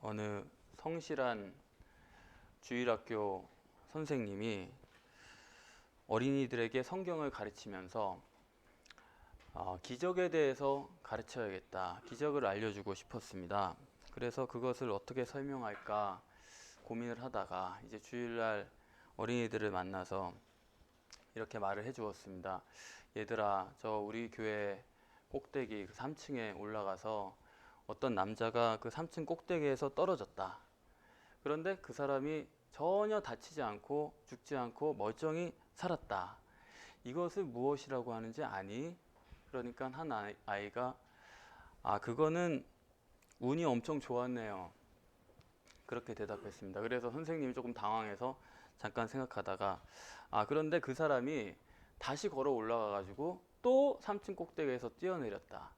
어느 성실한 주일학교 선생님이 어린이들에게 성경을 가르치면서 기적에 대해서 가르쳐야겠다. 기적을 알려주고 싶었습니다. 그래서 그것을 어떻게 설명할까 고민을 하다가 이제 주일날 어린이들을 만나서 이렇게 말을 해 주었습니다. 얘들아, 저 우리 교회 꼭대기 3층에 올라가서 어떤 남자가 그 3층 꼭대기에서 떨어졌다. 그런데 그 사람이 전혀 다치지 않고 죽지 않고 멀쩡히 살았다. 이것을 무엇이라고 하는지 아니? 그러니까 한 아이가 그거는 운이 엄청 좋았네요. 그렇게 대답했습니다. 그래서 선생님이 조금 당황해서 잠깐 생각하다가 그런데 그 사람이 다시 걸어 올라가 가지고 또 3층 꼭대기에서 뛰어내렸다.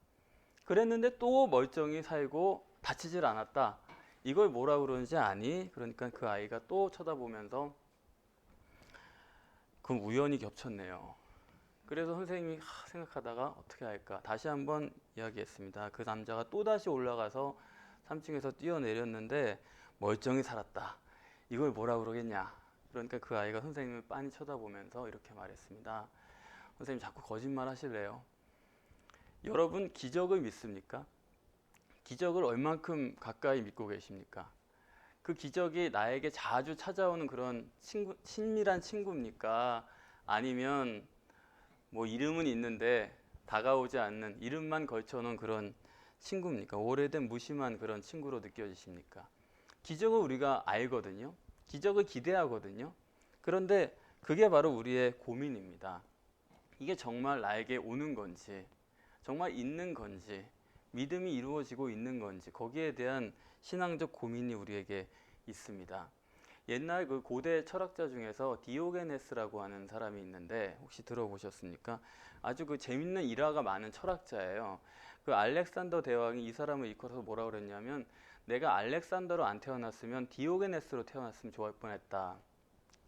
그랬는데 또 멀쩡히 살고 다치질 않았다. 이걸 뭐라 그러는지 아니? 그러니까 그 아이가 또 쳐다보면서 그럼 우연히 겹쳤네요. 그래서 선생님이 생각하다가 어떻게 할까? 다시 한번 이야기했습니다. 그 남자가 또 다시 올라가서 3층에서 뛰어내렸는데 멀쩡히 살았다. 이걸 뭐라 그러겠냐? 그러니까 그 아이가 선생님을 빤히 쳐다보면서 이렇게 말했습니다. 선생님 자꾸 거짓말 하실래요? 여러분 기적을 믿습니까? 기적을 얼만큼 가까이 믿고 계십니까? 그 기적이 나에게 자주 찾아오는 그런 친밀한 친구입니까? 아니면 뭐 이름은 있는데 다가오지 않는 이름만 걸쳐놓은 그런 친구입니까? 오래된 무심한 그런 친구로 느껴지십니까? 기적을 우리가 알거든요. 기적을 기대하거든요. 그런데 그게 바로 우리의 고민입니다. 이게 정말 나에게 오는 건지, 정말 있는 건지, 믿음이 이루어지고 있는 건지, 거기에 대한 신앙적 고민이 우리에게 있습니다. 옛날 그 고대 철학자 중에서 디오게네스라고 하는 사람이 있는데 혹시 들어보셨습니까? 아주 그 재밌는 일화가 많은 철학자예요. 그 알렉산더 대왕이 이 사람을 일컬어서 뭐라 그랬냐면 내가 알렉산더로 안 태어났으면 디오게네스로 태어났으면 좋을 뻔했다.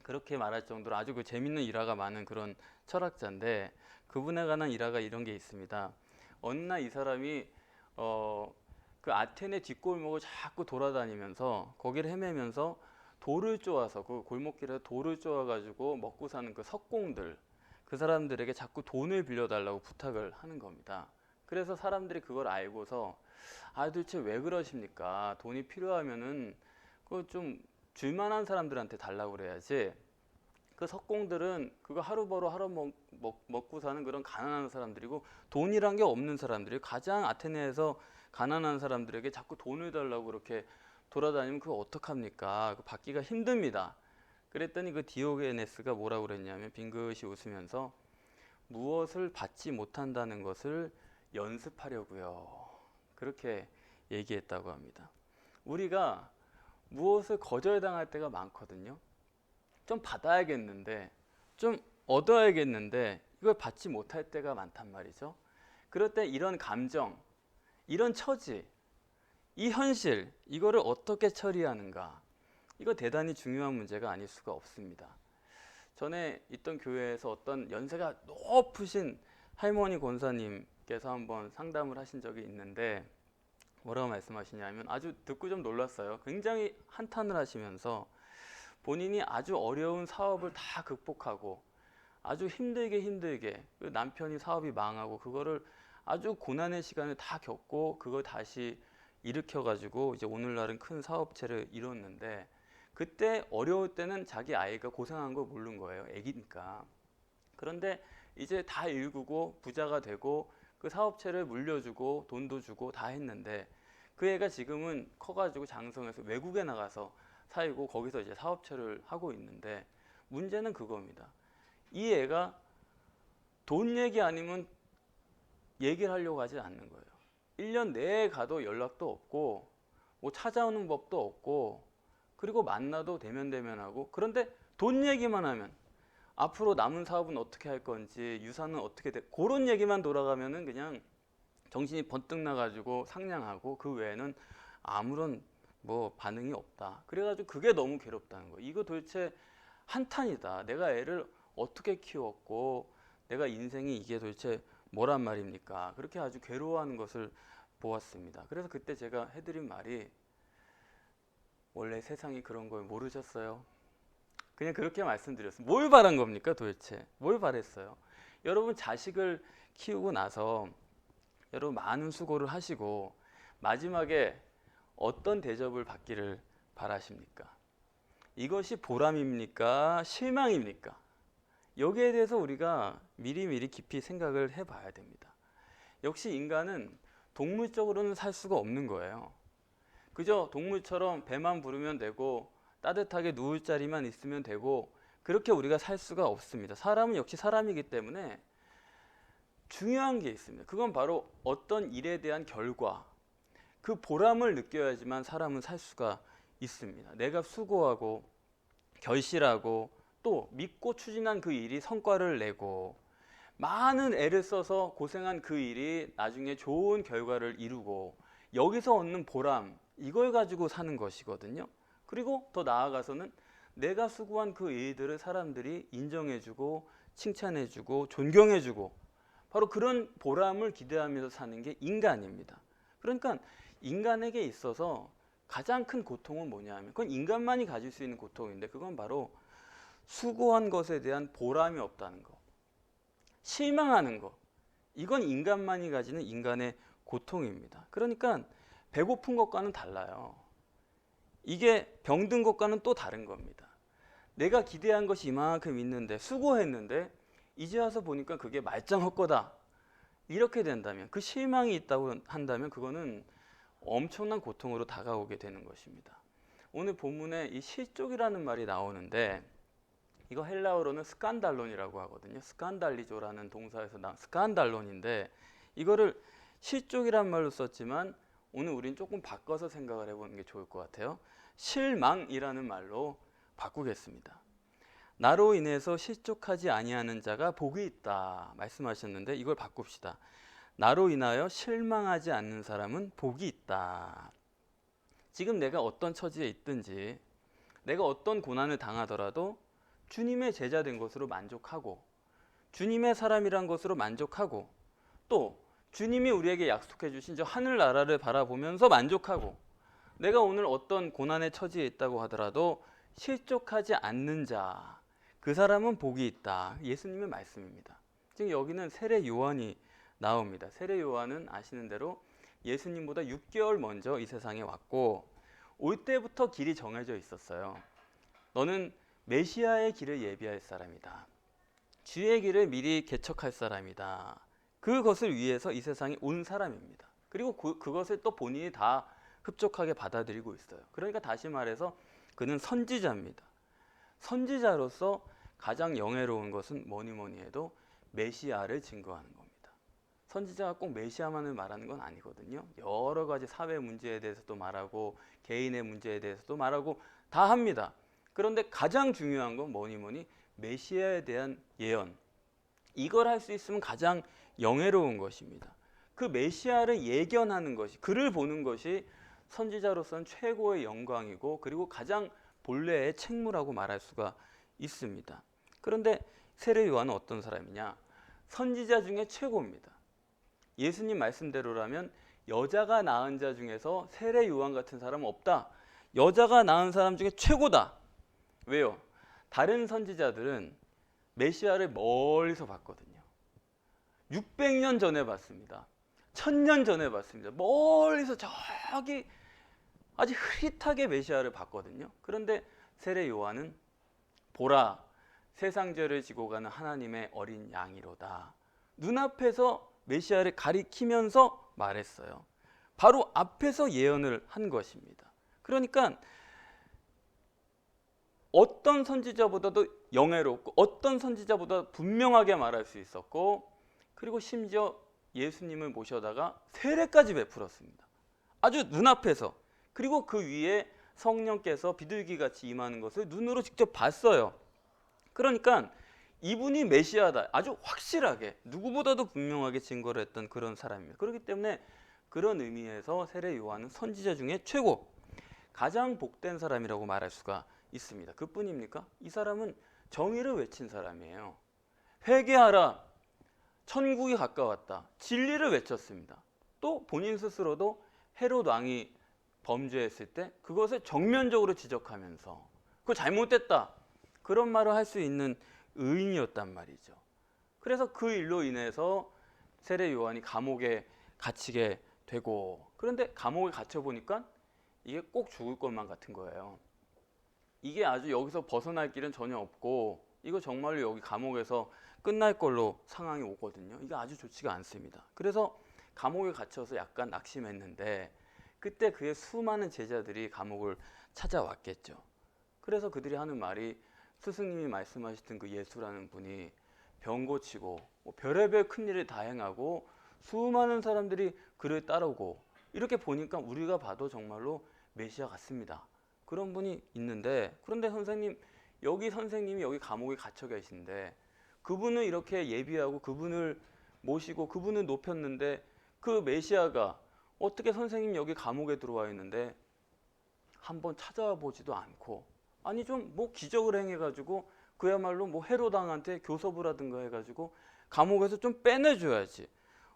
그렇게 말할 정도로 아주 그 재밌는 일화가 많은 그런 철학자인데 그분에 관한 일화가 이런 게 있습니다. 어느 날 이 사람이 그 아테네 뒷골목을 자꾸 돌아다니면서 거기를 헤매면서 돌을 쪼아서 그 골목길에서 돌을 쪼아가지고 먹고 사는 그 석공들 그 사람들에게 자꾸 돈을 빌려달라고 부탁을 하는 겁니다. 그래서 사람들이 그걸 알고서 도대체 왜 그러십니까? 돈이 필요하면은 그거 좀 줄만한 사람들한테 달라고 그래야지. 그 석공들은 그거 하루 벌어 하루 먹고 사는 그런 가난한 사람들이고 돈이란 게 없는 사람들이 가장 아테네에서 가난한 사람들에게 자꾸 돈을 달라고 그렇게 돌아다니면 그거 어떡합니까? 그거 받기가 힘듭니다. 그랬더니 그 디오게네스가 뭐라고 그랬냐면 빙긋이 웃으면서 무엇을 받지 못한다는 것을 연습하려고요. 그렇게 얘기했다고 합니다. 우리가 무엇을 거절당할 때가 많거든요. 좀 받아야겠는데, 좀 얻어야겠는데, 이걸 받지 못할 때가 많단 말이죠. 그럴 때 이런 감정, 이런 처지, 이 현실, 이거를 어떻게 처리하는가? 이거 대단히 중요한 문제가 아닐 수가 없습니다. 전에 있던 교회에서 어떤 연세가 높으신 할머니 권사님께서 한번 상담을 하신 적이 있는데, 뭐라고 말씀하시냐면 아주 듣고 좀 놀랐어요. 굉장히 한탄을 하시면서 본인이 아주 어려운 사업을 다 극복하고 아주 힘들게 그 남편이 사업이 망하고 그거를 아주 고난의 시간을 다 겪고 그걸 다시 일으켜 가지고 이제 오늘날은 큰 사업체를 이뤘는데 그때 어려울 때는 자기 아이가 고생한 걸 모르는 거예요. 애기니까. 그런데 이제 다 일구고 부자가 되고 그 사업체를 물려주고 돈도 주고 다 했는데 그 애가 지금은 커가지고 장성해서 외국에 나가서 살고 거기서 이제 사업체를 하고 있는데 문제는 그겁니다. 이 애가 돈 얘기 아니면 얘기를 하려고 하지 않는 거예요. 1년 내에 가도 연락도 없고 뭐 찾아오는 법도 없고 그리고 만나도 대면대면하고 그런데 돈 얘기만 하면 앞으로 남은 사업은 어떻게 할 건지 유산은 어떻게 돼 그런 얘기만 돌아가면은 그냥 정신이 번뜩 나가지고 상냥하고 그 외에는 아무런 뭐 반응이 없다. 그래가지고 그게 너무 괴롭다는 거예요. 이거 도대체 한탄이다. 내가 애를 어떻게 키웠고 내가 인생이 이게 도대체 뭐란 말입니까? 그렇게 아주 괴로워하는 것을 보았습니다. 그래서 그때 제가 해드린 말이 원래 세상이 그런 걸 모르셨어요. 그냥 그렇게 말씀드렸어요. 뭘 바란 겁니까 도대체? 뭘 바랬어요? 여러분 자식을 키우고 나서 여러분 많은 수고를 하시고 마지막에 어떤 대접을 받기를 바라십니까? 이것이 보람입니까? 실망입니까? 여기에 대해서 우리가 미리미리 깊이 생각을 해봐야 됩니다. 역시 인간은 동물적으로는 살 수가 없는 거예요. 그저 동물처럼 배만 부르면 되고 따뜻하게 누울 자리만 있으면 되고 그렇게 우리가 살 수가 없습니다. 사람은 역시 사람이기 때문에 중요한 게 있습니다. 그건 바로 어떤 일에 대한 결과, 그 보람을 느껴야지만 사람은 살 수가 있습니다. 내가 수고하고 결실하고 또 믿고 추진한 그 일이 성과를 내고 많은 애를 써서 고생한 그 일이 나중에 좋은 결과를 이루고 여기서 얻는 보람, 이걸 가지고 사는 것이거든요. 그리고 더 나아가서는 내가 수고한 그 일들을 사람들이 인정해주고 칭찬해주고 존경해주고 바로 그런 보람을 기대하면서 사는 게 인간입니다. 그러니까 인간에게 있어서 가장 큰 고통은 뭐냐 하면 그건 인간만이 가질 수 있는 고통인데 그건 바로 수고한 것에 대한 보람이 없다는 거, 실망하는 거. 이건 인간만이 가지는 인간의 고통입니다. 그러니까 배고픈 것과는 달라요. 이게 병든 것과는 또 다른 겁니다. 내가 기대한 것이 이만큼 있는데 수고했는데 이제 와서 보니까 그게 말짱 헛거다. 이렇게 된다면 그 실망이 있다고 한다면 그거는 엄청난 고통으로 다가오게 되는 것입니다. 오늘 본문에 이 실족이라는 말이 나오는데 이거 헬라어로는 스칸달론이라고 하거든요. 스칸달리조라는 동사에서 나온 스칸달론인데 이거를 실족이란 말로 썼지만 오늘 우린 조금 바꿔서 생각을 해보는 게 좋을 것 같아요. 실망이라는 말로 바꾸겠습니다. 나로 인해서 실족하지 아니하는 자가 복이 있다 말씀하셨는데 이걸 바꿉시다. 나로 인하여 실망하지 않는 사람은 복이 있다. 지금 내가 어떤 처지에 있든지 내가 어떤 고난을 당하더라도 주님의 제자 된 것으로 만족하고 주님의 사람이란 것으로 만족하고 또 주님이 우리에게 약속해 주신 저 하늘나라를 바라보면서 만족하고 내가 오늘 어떤 고난의 처지에 있다고 하더라도 실족하지 않는 자, 그 사람은 복이 있다. 예수님의 말씀입니다. 지금 여기는 세례 요한이 나옵니다. 세례 요한은 아시는 대로 예수님보다 6개월 먼저 이 세상에 왔고 올 때부터 길이 정해져 있었어요. 너는 메시아의 길을 예비할 사람이다. 주의 길을 미리 개척할 사람이다. 그것을 위해서 이 세상에 온 사람입니다. 그리고 그것을 또 본인이 다 흡족하게 받아들이고 있어요. 그러니까 다시 말해서 그는 선지자입니다. 선지자로서 가장 영예로운 것은 뭐니 해도 메시아를 증거하는 겁니다. 선지자가 꼭 메시아만을 말하는 건 아니거든요. 여러 가지 사회 문제에 대해서도 말하고 개인의 문제에 대해서도 말하고 다 합니다. 그런데 가장 중요한 건 뭐니 메시아에 대한 예언. 이걸 할 수 있으면 가장 영예로운 것입니다. 그 메시아를 예견하는 것이, 그를 보는 것이 선지자로서는 최고의 영광이고 그리고 가장 본래의 책무라고 말할 수가 있습니다. 그런데 세례 요한은 어떤 사람이냐? 선지자 중에 최고입니다. 예수님 말씀대로라면 여자가 낳은 자 중에서 세례 요한 같은 사람은 없다. 여자가 낳은 사람 중에 최고다. 왜요? 다른 선지자들은 메시아를 멀리서 봤거든요. 600년 전에 봤습니다. 1000년 전에 봤습니다. 멀리서 저기 아주 흐릿하게 메시아를 봤거든요. 그런데 세례 요한은 보라, 세상 죄를 지고 가는 하나님의 어린 양이로다. 눈앞에서 메시아를 가리키면서 말했어요. 바로 앞에서 예언을 한 것입니다. 그러니까 어떤 선지자보다도 영예롭고 어떤 선지자보다 분명하게 말할 수 있었고 그리고 심지어 예수님을 모셔다가 세례까지 베풀었습니다. 아주 눈앞에서. 그리고 그 위에 성령께서 비둘기같이 임하는 것을 눈으로 직접 봤어요. 그러니까 이분이 메시아다. 아주 확실하게 누구보다도 분명하게 증거를 했던 그런 사람입니다. 그렇기 때문에 그런 의미에서 세례 요한은 선지자 중에 최고, 가장 복된 사람이라고 말할 수가 있습니다. 그뿐입니까? 이 사람은 정의를 외친 사람이에요. 회개하라. 천국이 가까웠다. 진리를 외쳤습니다. 또 본인 스스로도 헤롯 왕이 범죄했을 때 그것을 정면적으로 지적하면서 그거 잘못됐다 그런 말을 할 수 있는 의인이었단 말이죠. 그래서 그 일로 인해서 세례 요한이 감옥에 갇히게 되고, 그런데 감옥에 갇혀 보니까 이게 꼭 죽을 것만 같은 거예요. 이게 아주 여기서 벗어날 길은 전혀 없고 이거 정말로 여기 감옥에서 끝날 걸로 상황이 오거든요. 이게 아주 좋지가 않습니다. 그래서 감옥에 갇혀서 약간 낙심했는데 그때 그의 수많은 제자들이 감옥을 찾아왔겠죠. 그래서 그들이 하는 말이 스승님이 말씀하시던 그 예수라는 분이 병 고치고 뭐 별의별 큰일을 다 행하고 수많은 사람들이 그를 따르고 이렇게 보니까 우리가 봐도 정말로 메시아 같습니다. 그런 분이 있는데, 그런데 선생님이 여기 감옥에 갇혀 계신데 그분을 이렇게 예비하고 그분을 모시고 그분을 높였는데 그 메시아가 어떻게 선생님 여기 감옥에 들어와 있는데 한번 찾아와 보지도 않고, 아니 좀 뭐 기적을 행해가지고 그야말로 뭐 헤롯 왕한테 교섭을 하든가 해가지고 감옥에서 좀 빼내줘야지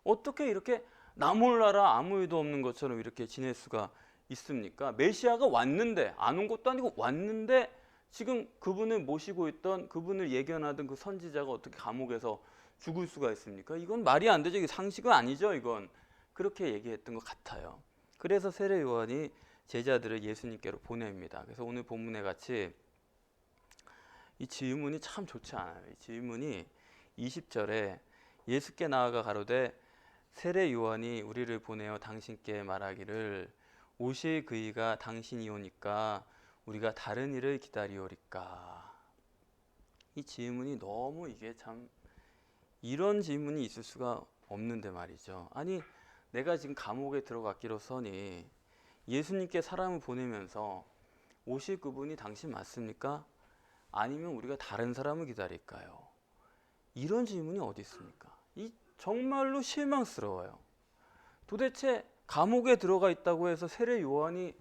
어떻게 이렇게 나 몰라라 아무 일도 없는 것처럼 이렇게 지낼 수가 있습니까? 메시아가 왔는데, 안 온 것도 아니고 왔는데 지금 그분을 모시고 있던, 그분을 예견하던 그 선지자가 어떻게 감옥에서 죽을 수가 있습니까? 이건 말이 안 되죠. 이게 상식은 아니죠. 이건 그렇게 얘기했던 것 같아요. 그래서 세례 요한이 제자들을 예수님께로 보냅니다. 그래서 오늘 본문에 같이 이 질문이 참 좋지 않아요. 이 질문이 20절에 예수께 나아가 가로되 세례 요한이 우리를 보내어 당신께 말하기를 오실 그이가 당신이 오니까 우리가 다른 일을 기다리오리까. 이 질문이 너무 이게 참, 이런 질문이 있을 수가 없는데 말이죠. 아니 내가 지금 감옥에 들어갔기로서니 예수님께 사람을 보내면서 오실 그분이 당신 맞습니까? 아니면 우리가 다른 사람을 기다릴까요? 이런 질문이 어디 있습니까? 이 정말로 실망스러워요. 도대체 감옥에 들어가 있다고 해서 세례 요한이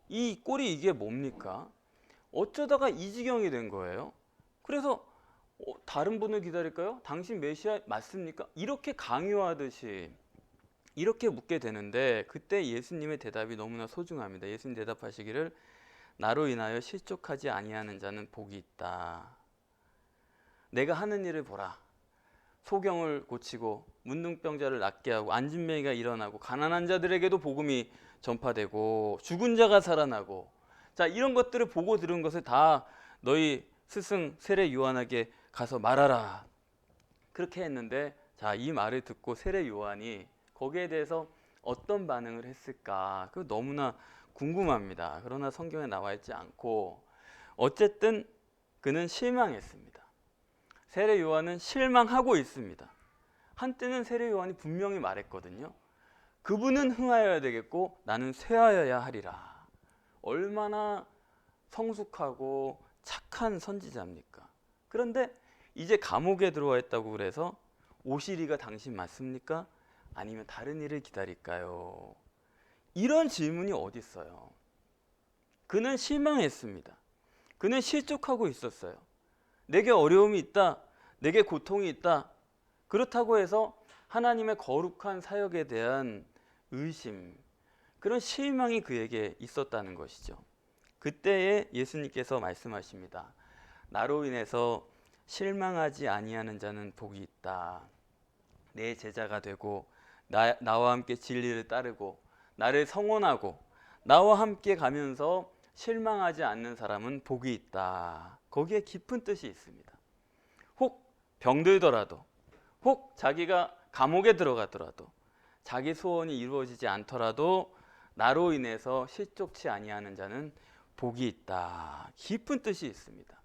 이 꼴이 이게 뭡니까? 어쩌다가 이 지경이 된 거예요? 그래서 다른 분을 기다릴까요? 당신 메시아 맞습니까? 이렇게 강요하듯이 이렇게 묻게 되는데 그때 예수님의 대답이 너무나 소중합니다. 예수님 대답하시기를 나로 인하여 실족하지 아니하는 자는 복이 있다. 내가 하는 일을 보라. 소경을 고치고 문둥병자를 낫게 하고 안진뱅이가 일어나고 가난한 자들에게도 복음이 전파되고 죽은 자가 살아나고, 자 이런 것들을 보고 들은 것을 다 너희 스승 세례 요한에게 가서 말하라. 그렇게 했는데 자 이 말을 듣고 세례 요한이 거기에 대해서 어떤 반응을 했을까? 그 너무나 궁금합니다. 그러나 성경에 나와 있지 않고 어쨌든 그는 실망했습니다. 세례 요한은 실망하고 있습니다. 한때는 세례 요한이 분명히 말했거든요. 그분은 흥하여야 되겠고 나는 쇠하여야 하리라. 얼마나 성숙하고 착한 선지자입니까? 그런데 이제 감옥에 들어와 있다고 그래서 오시리가 당신 맞습니까? 아니면 다른 일을 기다릴까요? 이런 질문이 어디 있어요? 그는 실망했습니다. 그는 실족하고 있었어요. 내게 어려움이 있다. 내게 고통이 있다. 그렇다고 해서 하나님의 거룩한 사역에 대한 의심, 그런 실망이 그에게 있었다는 것이죠. 그때에 예수님께서 말씀하십니다. 나로 인해서 실망하지 아니하는 자는 복이 있다. 내 제자가 되고 나와 함께 진리를 따르고 나를 성원하고 나와 함께 가면서 실망하지 않는 사람은 복이 있다. 거기에 깊은 뜻이 있습니다. 혹 병들더라도, 혹 자기가 감옥에 들어가더라도, 자기 소원이 이루어지지 않더라도 나로 인해서 실족치 아니하는 자는 복이 있다. 깊은 뜻이 있습니다.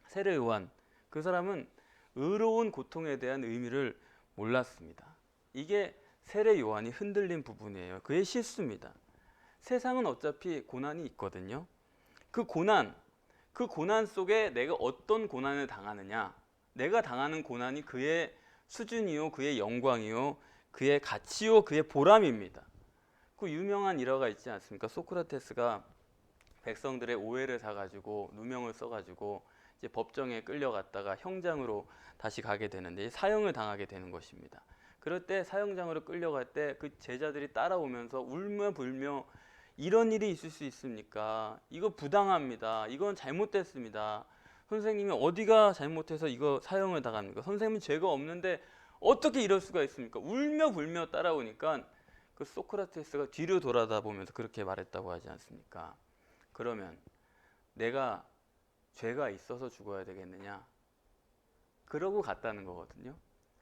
세례 요한, 그 사람은 의로운 고통에 대한 의미를 몰랐습니다. 이게 세례 요한이 흔들린 부분이에요. 그의 실수입니다. 세상은 어차피 고난이 있거든요. 그 고난 속에 내가 어떤 고난을 당하느냐, 내가 당하는 고난이 그의 수준이요, 그의 영광이요, 그의 가치요, 그의 보람입니다. 그 유명한 일화가 있지 않습니까? 소크라테스가 백성들의 오해를 사가지고 누명을 써가지고 이제 법정에 끌려갔다가 형장으로 다시 가게 되는데 사형을 당하게 되는 것입니다. 그럴 때 사형장으로 끌려갈 때 그 제자들이 따라오면서 울며 불며 이런 일이 있을 수 있습니까? 이거 부당합니다. 이건 잘못됐습니다. 선생님이 어디가 잘못해서 이거 사형을 당합니까? 선생님은 죄가 없는데 어떻게 이럴 수가 있습니까? 울며 불며 따라오니까 그 소크라테스가 뒤로 돌아다 보면서 그렇게 말했다고 하지 않습니까? 그러면 내가 죄가 있어서 죽어야 되겠느냐? 그러고 갔다는 거거든요.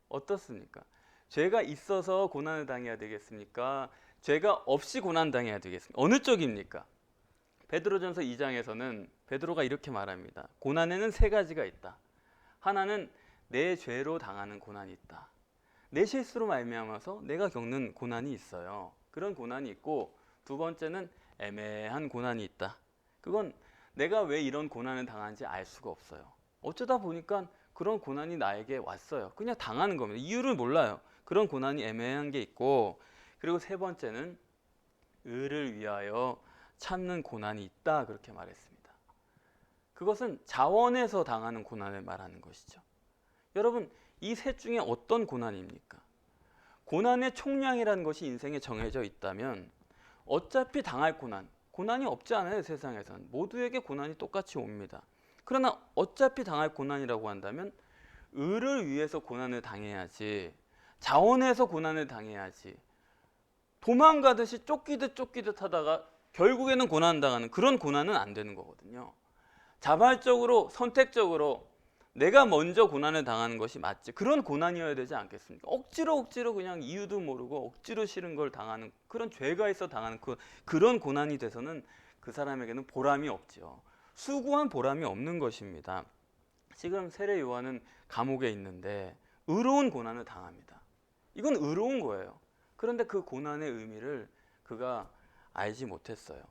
어떻습니까? 죄가 있어서 고난을 당해야 되겠습니까? 죄가 없이 고난 당해야 되겠습니까? 어느 쪽입니까? 베드로전서 2장에서는 베드로가 이렇게 말합니다. 고난에는 세 가지가 있다. 하나는 내 죄로 당하는 고난이 있다. 내 실수로 말미암아서 내가 겪는 고난이 있어요. 그런 고난이 있고, 두 번째는 애매한 고난이 있다. 그건 내가 왜 이런 고난을 당하는지 알 수가 없어요. 어쩌다 보니까 그런 고난이 나에게 왔어요. 그냥 당하는 겁니다. 이유를 몰라요. 그런 고난이 애매한 게 있고, 그리고 세 번째는 의를 위하여 참는 고난이 있다. 그렇게 말했습니다. 그것은 자원에서 당하는 고난을 말하는 것이죠. 여러분, 이 셋 중에 어떤 고난입니까? 고난의 총량이라는 것이 인생에 정해져 있다면 어차피 당할 고난이 없지 않아요. 세상에선 모두에게 고난이 똑같이 옵니다. 그러나 어차피 당할 고난이라고 한다면 의를 위해서 고난을 당해야지, 자원에서 고난을 당해야지, 도망가듯이 쫓기듯 하다가 결국에는 고난당하는 그런 고난은 안 되는 거거든요. 자발적으로 선택적으로 내가 먼저 고난을 당하는 것이 맞지, 그런 고난이어야 되지 않겠습니까? 억지로 그냥 이유도 모르고 억지로 싫은 걸 당하는, 그런 죄가 있어 당하는 그런 고난이 돼서는 그 사람에게는 보람이 없죠. 수고한 보람이 없는 것입니다. 지금 세례 요한은 감옥에 있는데 의로운 고난을 당합니다. 이건 의로운 거예요. 그런데 그 고난의 의미를 그가 알지 못했어요.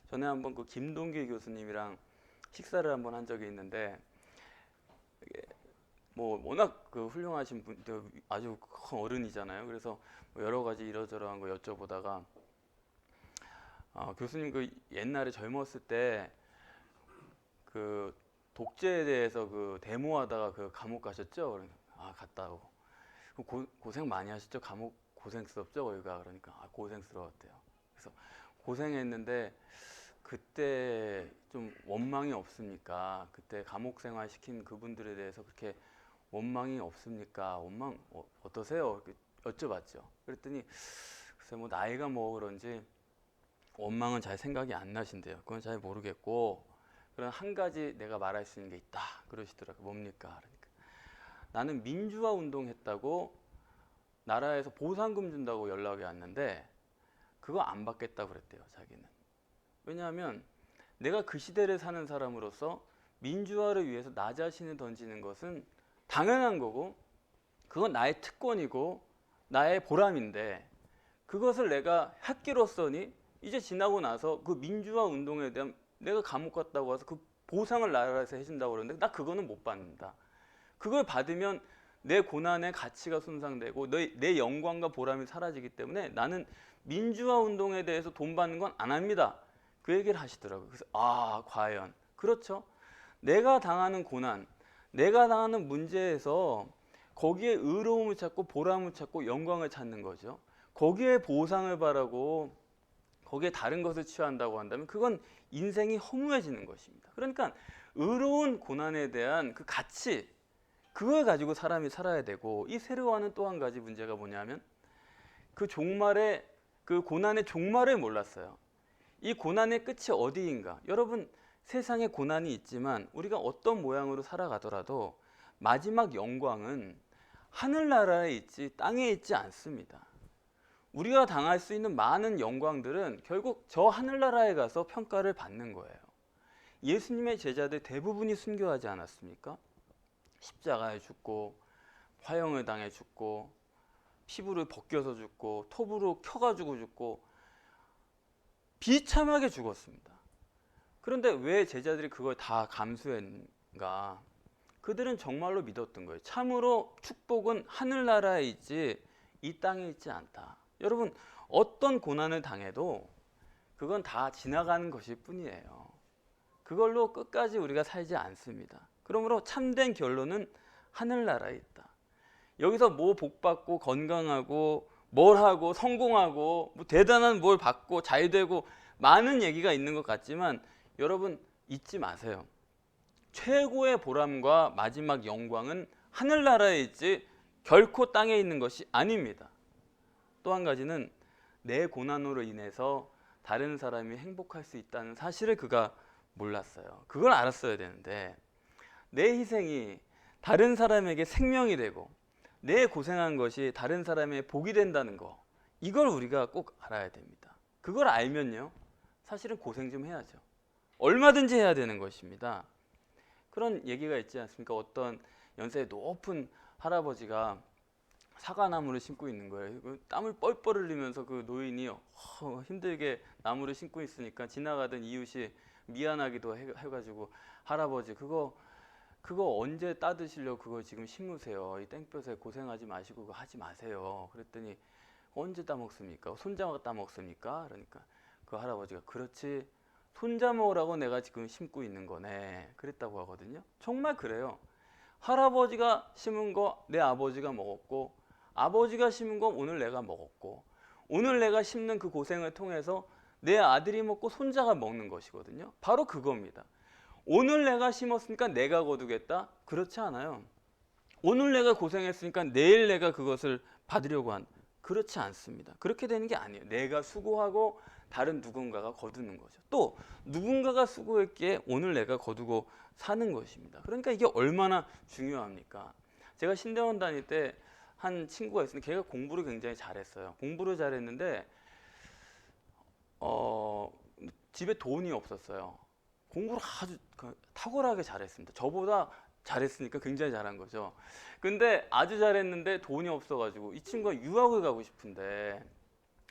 전에 한번 그 김동길 교수님이랑 식사를 한번 한 적이 있는데, 뭐 워낙 그 훌륭하신 분, 아주 큰 어른이잖아요. 그래서 뭐 여러 가지 이러저러한 거 여쭤보다가 교수님 그 옛날에 젊었을 때 그 독재에 대해서 그 데모하다가 그 감옥 가셨죠? 그러니까 갔다 오고. 고생 많이 하셨죠? 감옥 고생스럽죠? 거기가. 그러니까 고생스러웠대요. 그래서 고생했는데 그때 좀 원망이 없습니까? 그때 감옥 생활 시킨 그분들에 대해서 그렇게 원망이 없습니까? 원망 어떠세요? 여쭤봤죠. 그랬더니 글쎄 뭐 나이가 뭐 그런지 원망은 잘 생각이 안 나신대요. 그건 잘 모르겠고, 그런 한 가지 내가 말할 수 있는 게 있다 그러시더라고요. 뭡니까? 그러니까 나는 민주화 운동했다고 나라에서 보상금 준다고 연락이 왔는데 그거 안 받겠다고 그랬대요. 자기는. 왜냐하면 내가 그 시대를 사는 사람으로서 민주화를 위해서 나 자신을 던지는 것은 당연한 거고, 그건 나의 특권이고 나의 보람인데, 그것을 내가 했기로서니 이제 지나고 나서 그 민주화 운동에 대한, 내가 감옥 갔다고 와서 그 보상을 나라에서 해준다고 그러는데 나 그거는 못 받는다. 그걸 받으면 내 고난의 가치가 손상되고 내 영광과 보람이 사라지기 때문에 나는 민주화 운동에 대해서 돈 받는 건 안 합니다. 그 얘기를 하시더라고요. 그래서 과연 그렇죠. 내가 당하는 고난, 내가 당하는 문제에서 거기에 의로움을 찾고 보람을 찾고 영광을 찾는 거죠. 거기에 보상을 바라고 거기에 다른 것을 취한다고 한다면 그건 인생이 허무해지는 것입니다. 그러니까 의로운 고난에 대한 그 가치, 그걸 가지고 사람이 살아야 되고, 이 세례요한은 또 한 가지 문제가 뭐냐면 그 종말의, 그 고난의 종말을 몰랐어요. 이 고난의 끝이 어디인가? 여러분, 세상에 고난이 있지만 우리가 어떤 모양으로 살아가더라도 마지막 영광은 하늘나라에 있지 땅에 있지 않습니다. 우리가 당할 수 있는 많은 영광들은 결국 저 하늘나라에 가서 평가를 받는 거예요. 예수님의 제자들 대부분이 순교하지 않았습니까? 십자가에 죽고 화형을 당해 죽고 피부를 벗겨서 죽고 톱으로 켜가지고 죽고 비참하게 죽었습니다. 그런데 왜 제자들이 그걸 다 감수했는가? 그들은 정말로 믿었던 거예요. 참으로 축복은 하늘나라에 있지 이 땅에 있지 않다. 여러분, 어떤 고난을 당해도 그건 다 지나가는 것일 뿐이에요. 그걸로 끝까지 우리가 살지 않습니다. 그러므로 참된 결론은 하늘나라에 있다. 여기서 뭐 복받고 건강하고 뭘 하고 성공하고 뭐 대단한 뭘 받고 잘 되고 많은 얘기가 있는 것 같지만 여러분 잊지 마세요. 최고의 보람과 마지막 영광은 하늘나라에 있지 결코 땅에 있는 것이 아닙니다. 또 한 가지는 내 고난으로 인해서 다른 사람이 행복할 수 있다는 사실을 그가 몰랐어요. 그걸 알았어야 되는데 내 희생이 다른 사람에게 생명이 되고 내 고생한 것이 다른 사람의 복이 된다는 거, 이걸 우리가 꼭 알아야 됩니다. 그걸 알면요, 사실은 고생 좀 해야죠. 얼마든지 해야 되는 것입니다. 그런 얘기가 있지 않습니까? 어떤 연세 높은 할아버지가 사과나무를 심고 있는 거예요. 땀을 뻘뻘 흘리면서 그 노인이 힘들게 나무를 심고 있으니까 지나가던 이웃이 미안하기도 해가지고 할아버지 그거 언제 따드시려고 그거 지금 심으세요. 이 땡볕에 고생하지 마시고 그거 하지 마세요. 그랬더니 언제 따먹습니까? 손자가 따먹습니까? 그러니까 그 할아버지가 그렇지, 손자 먹으라고 내가 지금 심고 있는 거네, 그랬다고 하거든요. 정말 그래요. 할아버지가 심은 거 내 아버지가 먹었고, 아버지가 심은 거 오늘 내가 먹었고, 오늘 내가 심는 그 고생을 통해서 내 아들이 먹고 손자가 먹는 것이거든요. 바로 그겁니다. 오늘 내가 심었으니까 내가 거두겠다? 그렇지 않아요. 오늘 내가 고생했으니까 내일 내가 그것을 받으려고 그렇지 않습니다. 그렇게 되는 게 아니에요. 내가 수고하고 다른 누군가가 거두는 거죠. 또 누군가가 수고했기에 오늘 내가 거두고 사는 것입니다. 그러니까 이게 얼마나 중요합니까? 제가 신대원 다닐 때 한 친구가 있었는데 걔가 공부를 굉장히 잘했어요. 공부를 잘했는데 집에 돈이 없었어요. 공부를 아주 탁월하게 잘했습니다. 저보다 잘했으니까 굉장히 잘한 거죠. 근데 아주 잘했는데 돈이 없어가지고 이 친구가 유학을 가고 싶은데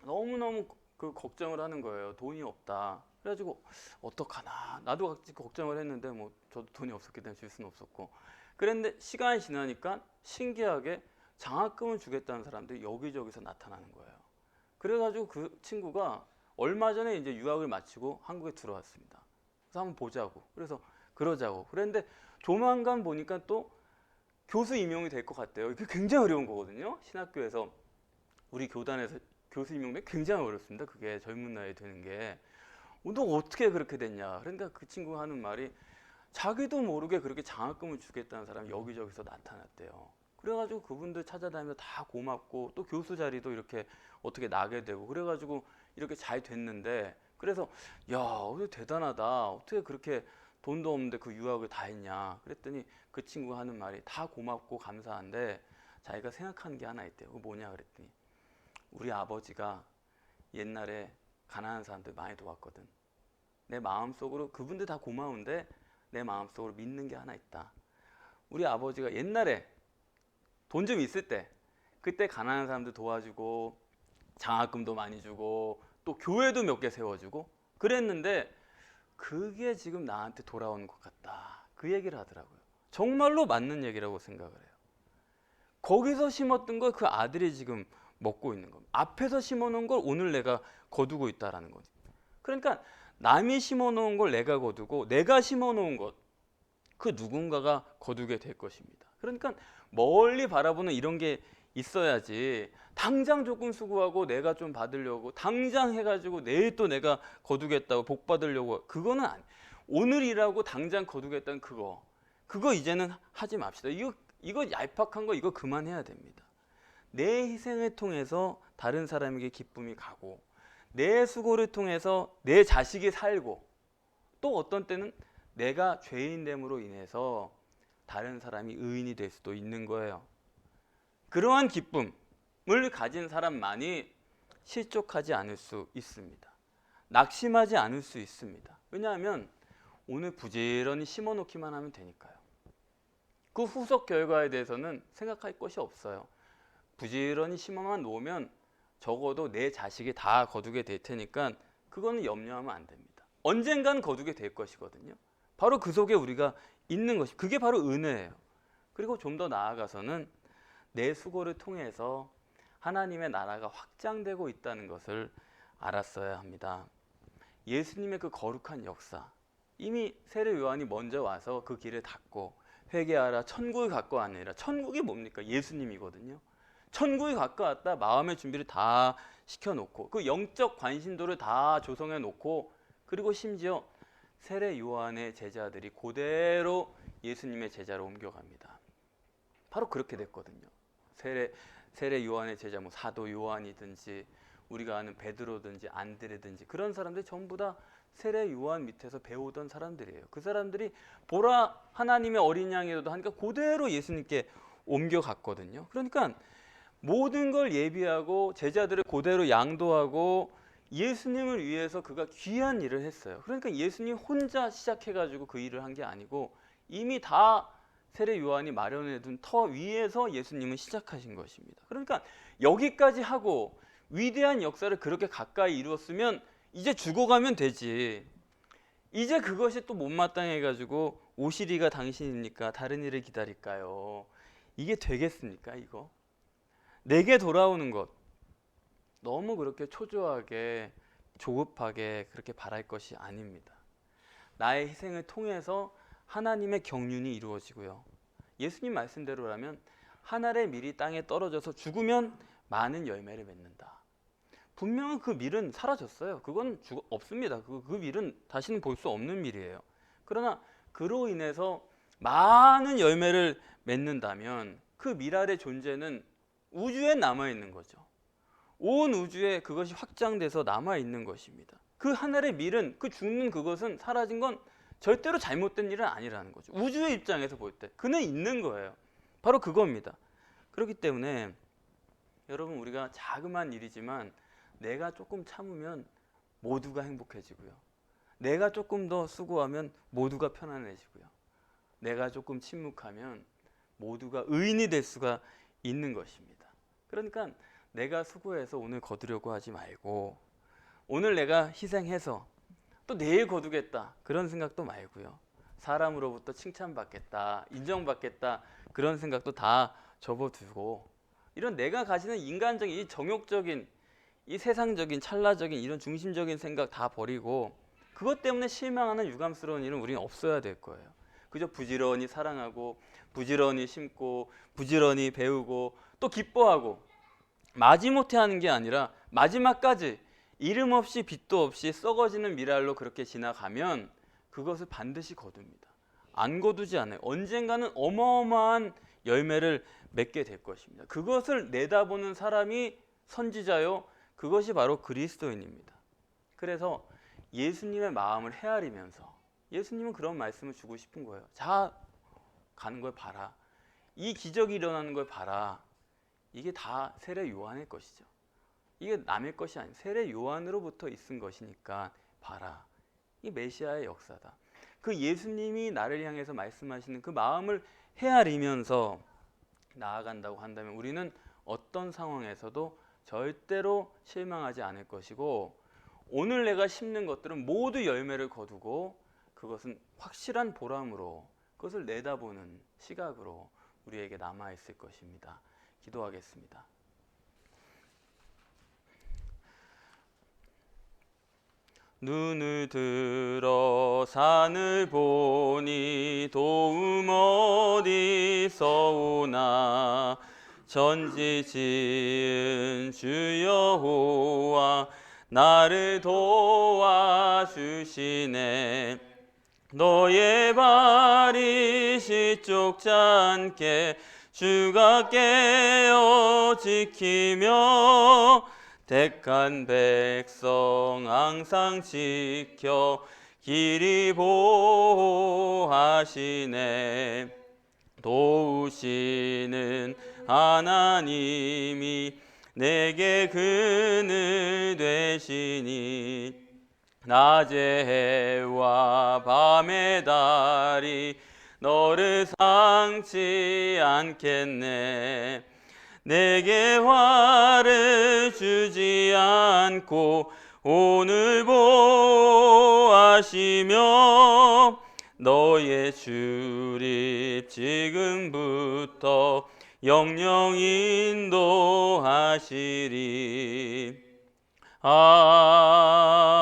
너무너무 그 걱정을 하는 거예요. 돈이 없다. 그래가지고 어떡하나, 나도 같이 걱정을 했는데 뭐 저도 돈이 없었기 때문에 줄 수는 없었고, 그런데 시간이 지나니까 신기하게 장학금을 주겠다는 사람들이 여기저기서 나타나는 거예요. 그래가지고 그 친구가 얼마 전에 이제 유학을 마치고 한국에 들어왔습니다. 그래서 한번 보자고, 그래서 그러자고 그랬는데 조만간 보니까 또 교수 임용이 될 것 같대요. 이게 굉장히 어려운 거거든요. 신학교에서 우리 교단에서 교수 임용이 굉장히 어렵습니다. 그게 젊은 나이에 되는 게. 너 어떻게 그렇게 됐냐? 그러니까 그 친구가 하는 말이 자기도 모르게 그렇게 장학금을 주겠다는 사람이 여기저기서 나타났대요. 그래가지고 그분들 찾아다니면서 다 고맙고 또 교수 자리도 이렇게 어떻게 나게 되고 그래가지고 이렇게 잘 됐는데, 그래서 야, 대단하다. 어떻게 그렇게 돈도 없는데 그 유학을 다 했냐? 그랬더니 그 친구가 하는 말이 다 고맙고 감사한데 자기가 생각하는 게 하나 있대요. 그거 뭐냐 그랬더니 우리 아버지가 옛날에 가난한 사람들 많이 도왔거든. 내 마음속으로 그분들 다 고마운데 내 마음속으로 믿는 게 하나 있다. 우리 아버지가 옛날에 돈 좀 있을 때 그때 가난한 사람들 도와주고 장학금도 많이 주고 또 교회도 몇 개 세워주고 그랬는데 그게 지금 나한테 돌아오는 것 같다. 그 얘기를 하더라고요. 정말로 맞는 얘기라고 생각을 해요. 거기서 심었던 걸 그 아들이 지금 먹고 있는 겁니다. 앞에서 심어놓은 걸 오늘 내가 거두고 있다라는 거죠. 그러니까 남이 심어놓은 걸 내가 거두고 내가 심어놓은 것, 그 누군가가 거두게 될 것입니다. 그러니까 멀리 바라보는 이런 게 있어야지 당장 조금 수고하고 내가 좀 받으려고 당장 해가지고 내일 또 내가 거두겠다고 복 받으려고, 그거는 아니. 오늘 일하고 당장 거두겠다는 그거 이제는 하지 맙시다. 이거 얄팍한 거 이거 그만해야 됩니다. 내 희생을 통해서 다른 사람에게 기쁨이 가고 내 수고를 통해서 내 자식이 살고 또 어떤 때는 내가 죄인됨으로 인해서 다른 사람이 의인이 될 수도 있는 거예요. 그러한 기쁨을 가진 사람만이 실족하지 않을 수 있습니다. 낙심하지 않을 수 있습니다. 왜냐하면 오늘 부지런히 심어놓기만 하면 되니까요. 그 후속 결과에 대해서는 생각할 것이 없어요. 부지런히 심어만 놓으면 적어도 내 자식이 다 거두게 될 테니까 그거는 염려하면 안 됩니다. 언젠간 거두게 될 것이거든요. 바로 그 속에 우리가 있는 것이, 그게 바로 은혜예요. 그리고 좀 더 나아가서는 내 수고를 통해서 하나님의 나라가 확장되고 있다는 것을 알았어야 합니다. 예수님의 그 거룩한 역사, 이미 세례 요한이 먼저 와서 그 길을 닫고 회개하라 천국을 갖고 왔느니라. 천국이 뭡니까? 예수님이거든요. 천국이 가까웠다. 마음의 준비를 다 시켜놓고 그 영적 관심도를 다 조성해 놓고 그리고 심지어 세례 요한의 제자들이 그대로 예수님의 제자로 옮겨갑니다. 바로 그렇게 됐거든요. 세례 요한의 제자, 뭐 사도 요한이든지 우리가 아는 베드로든지 안드레든지 그런 사람들이 전부 다 세례 요한 밑에서 배우던 사람들이에요. 그 사람들이 보라 하나님의 어린 양이라도 하니까 그대로 예수님께 옮겨갔거든요. 그러니까 모든 걸 예비하고 제자들을 그대로 양도하고 예수님을 위해서 그가 귀한 일을 했어요. 그러니까 예수님 혼자 시작해가지고 그 일을 한 게 아니고 이미 다 세례 요한이 마련해둔 터 위에서 예수님은 시작하신 것입니다. 그러니까 여기까지 하고 위대한 역사를 그렇게 가까이 이루었으면 이제 죽어가면 되지. 이제 그것이 또 못마땅해가지고 오시리가 당신입니까? 다른 일을 기다릴까요? 이게 되겠습니까? 이거 내게 돌아오는 것 너무 그렇게 초조하게 조급하게 그렇게 바랄 것이 아닙니다. 나의 희생을 통해서 하나님의 경륜이 이루어지고요. 예수님 말씀대로라면 한 알의 밀이 땅에 떨어져서 죽으면 많은 열매를 맺는다. 분명히 그 밀은 사라졌어요. 그건 없습니다. 그 밀은 다시는 볼 수 없는 밀이에요. 그러나 그로 인해서 많은 열매를 맺는다면 그 밀 알의 존재는 우주에 남아있는 거죠. 온 우주에 그것이 확장돼서 남아있는 것입니다. 그 하늘의 밀은 그 죽는 그것은 사라진 건 절대로 잘못된 일은 아니라는 거죠. 우주의 입장에서 볼 때 그는 있는 거예요. 바로 그겁니다. 그렇기 때문에 여러분 우리가 자그마한 일이지만 내가 조금 참으면 모두가 행복해지고요. 내가 조금 더 수고하면 모두가 편안해지고요. 내가 조금 침묵하면 모두가 의인이 될 수가 있는 것입니다. 그러니까 내가 수고해서 오늘 거두려고 하지 말고 오늘 내가 희생해서 또 내일 거두겠다 그런 생각도 말고요. 사람으로부터 칭찬받겠다, 인정받겠다 그런 생각도 다 접어두고 이런 내가 가지는 인간적인 이 정욕적인 이 세상적인 찰나적인 이런 중심적인 생각 다 버리고 그것 때문에 실망하는 유감스러운 일은 우리는 없어야 될 거예요. 그저 부지런히 사랑하고 부지런히 심고 부지런히 배우고 또 기뻐하고 마지못해 하는 게 아니라 마지막까지 이름 없이 빛도 없이 썩어지는 미랄로 그렇게 지나가면 그것을 반드시 거둡니다. 안 거두지 않아요. 언젠가는 어마어마한 열매를 맺게 될 것입니다. 그것을 내다보는 사람이 선지자요. 그것이 바로 그리스도인입니다. 그래서 예수님의 마음을 헤아리면서 예수님은 그런 말씀을 주고 싶은 거예요. 자, 가는 걸 봐라. 이 기적이 일어나는 걸 봐라. 이게 다 세례 요한의 것이죠. 이게 남의 것이 아니에요. 세례 요한으로부터 있은 것이니까 봐라. 이 메시아의 역사다. 그 예수님이 나를 향해서 말씀하시는 그 마음을 헤아리면서 나아간다고 한다면 우리는 어떤 상황에서도 절대로 실망하지 않을 것이고 오늘 내가 심는 것들은 모두 열매를 거두고 그것은 확실한 보람으로 그것을 내다보는 시각으로 우리에게 남아있을 것입니다. 기도하겠습니다. 눈을 들어 산을 보니 도움 어디서 오나 전지 지은 주 여호와 나를 도와주시네. 너의 발이 실족지 않게 주가 깨어 지키며 택한 백성 항상 지켜 길이 보호하시네. 도우시는 하나님이 내게 그늘 되시니 낮의 해와 밤의 달이 너를 상치 않겠네. 내게 화를 주지 않고 오늘 보호하시며 너의 출입 지금부터 영영 인도하시리. 아멘.